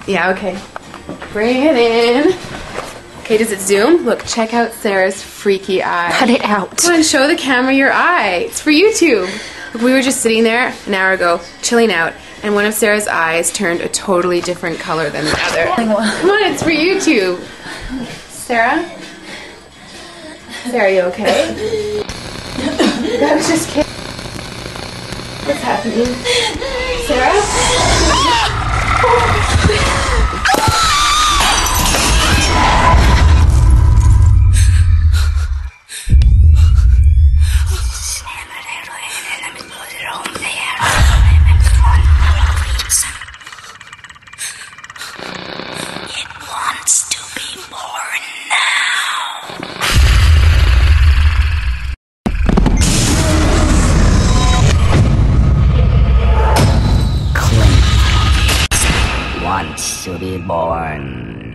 Yeah, okay. Bring it in. Okay, does it zoom? Look, check out Sarah's freaky eye. Cut it out. Come on, show the camera your eye. It's for YouTube. Look, we were just sitting there an hour ago, chilling out, and one of Sarah's eyes turned a totally different color than the other. Come on, it's for YouTube. Sarah? Sarah, you okay? I was just kidding. What's happening? Sarah? It wants to be born now. Clint wants to be born